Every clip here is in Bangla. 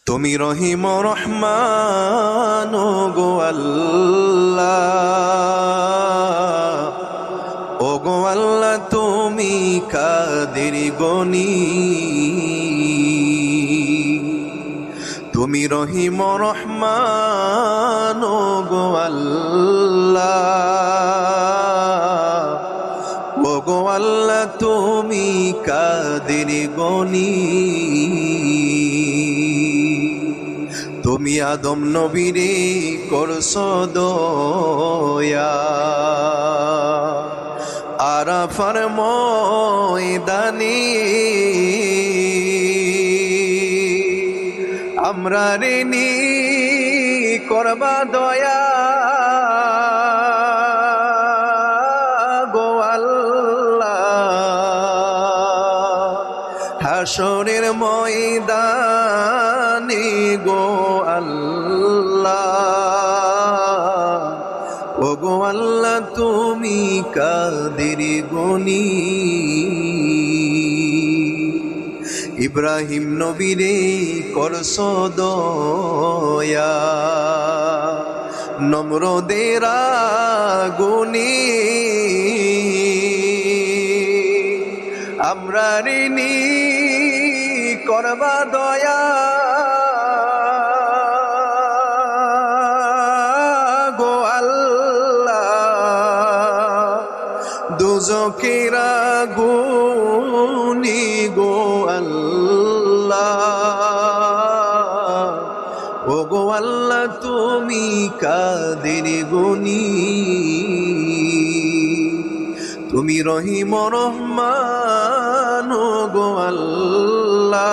তুমি রহিম রহমান গো আল্লাহ, ও গো আল্লাহ তুমি কাদের গনি। তুমি রহিম রহমান গো আল্লাহ, ও গো আল্লাহ তুমি কাদের গনি। তুমি আদম নবীরে করছো দয়া, আরাফার ময়দানে আমরা ঋণী করবা দয়া গো আল্লাহ। হাসরের ময়দানে গো আল্লাহ, ও গো আল্লাহ তুমি কাদের গনি। ইব্রাহিম নবীরে করছো দয়া, নমরুদের আগুনে আমরা ঋণী করবা দয়া গো আল্লাহ। দোজখের আগুনে গো আল্লাহ, ও গো আল্লাহ তুমি কাদের গনি। তুমি রহিম রহমান গো আল্লাহ,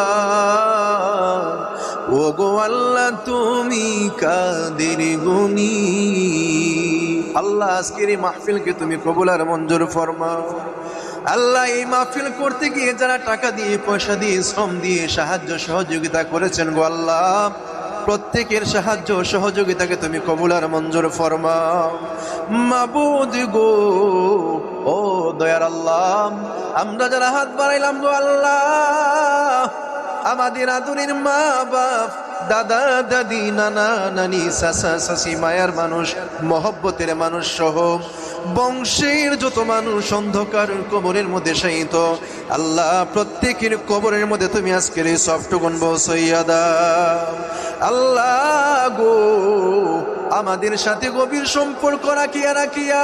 ও গো আল্লাহ তুমি কাদের গনি। আল্লাহ আজকের এই মাহফিলকে তুমি কবুল আর মঞ্জুর ফরমাও। আল্লাহ এই মাহফিল করতে গিয়ে যারা টাকা দিয়ে পয়সা দিয়ে শ্রম দিয়ে সাহায্য সহযোগিতা করেছেন গো আল্লাহ, প্রত্যেকের সাহায্য সহযোগিতাকে তুমি কবুল আর মঞ্জুর ফরমাও। মাবুদ গো, ও দয়ার আল্লাহ, আমরা যারা হাত বাড়াইলাম গো আল্লাহ, আমাদের আদরের মা বাপ, দাদা দাদি, নানা নানি, চাচা চাচি, মায়ার মানুষ, মহব্বতের মানুষ সহ বংশের যত মানুষ অন্ধকার কবরের মধ্যে শায়িত, আল্লাহ প্রত্যেকের কবরের মধ্যে তুমি আজকের এই সফটগুণ পৌঁছাইয়া দাও। আল্লাহ গো, আমাদের সাথে গভীর সম্পর্ক রাখিয়া রাখিয়া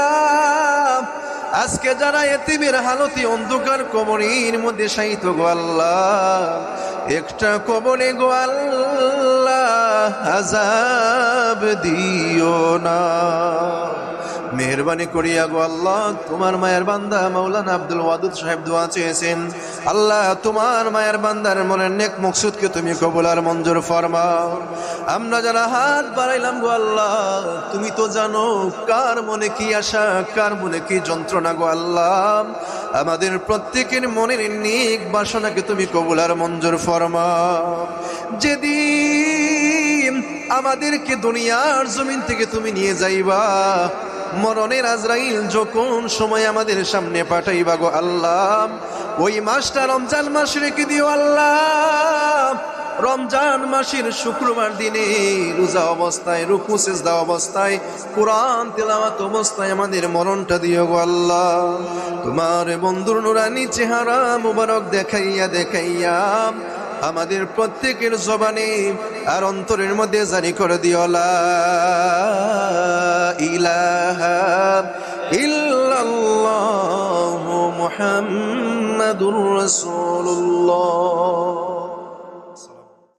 আজকে যারা এতিমের হালতে অন্ধকার কবরের মধ্যে শায়িত গো আল্লাহ, একটা কবরে গো আল্লাহ আযাব দিও না। মেহরবানি করিয়া গো আল্লাহ, তোমার মায়ের বান্দা মাওলানা আব্দুল ওয়াদুদ সাহেব দোয়া চেয়েছেন। আল্লাহ তোমার মায়ের বান্দার মনের নেক মকসুদকে তুমি কবুল আর মঞ্জুর ফরমাও। আমরা যারা হাত বাড়াইলাম গো আল্লাহ, তুমি তো জানো কার মনে কি আশা, কার মনে কি যন্ত্রণা গো আল্লাহ। আমাদের প্রত্যেকের মনের নেক বাসনাকে তুমি কবুল আর মঞ্জুর ফরমাও। যেদিন আমাদেরকে দুনিয়ার জমিন থেকে তুমি নিয়ে যাইবা, মরণের আজরাইল যখন সময় আমাদের সামনে পাঠাইবা গো আল্লাহ, ওই মাসটা রমজান মাস রেখে দিও আল্লাহ। রমজান মাসের শুক্রবার দিনে রোজা অবস্থায়, রুকু সিজদা অবস্থায়, কুরআন তেলাওয়াত অবস্থায় আমাদের মরণটা দিও গো আল্লাহ। তোমার বন্ধুর নুরানি চেহারা মুবারক দেখাইয়া দেখাইয়া আমাদের প্রত্যেকের জবানে আর অন্তরের মধ্যে জারি করে দিও লা ইলাহা ইল্লাল্লাহু মুহাম্মাদুর রাসূলুল্লাহ।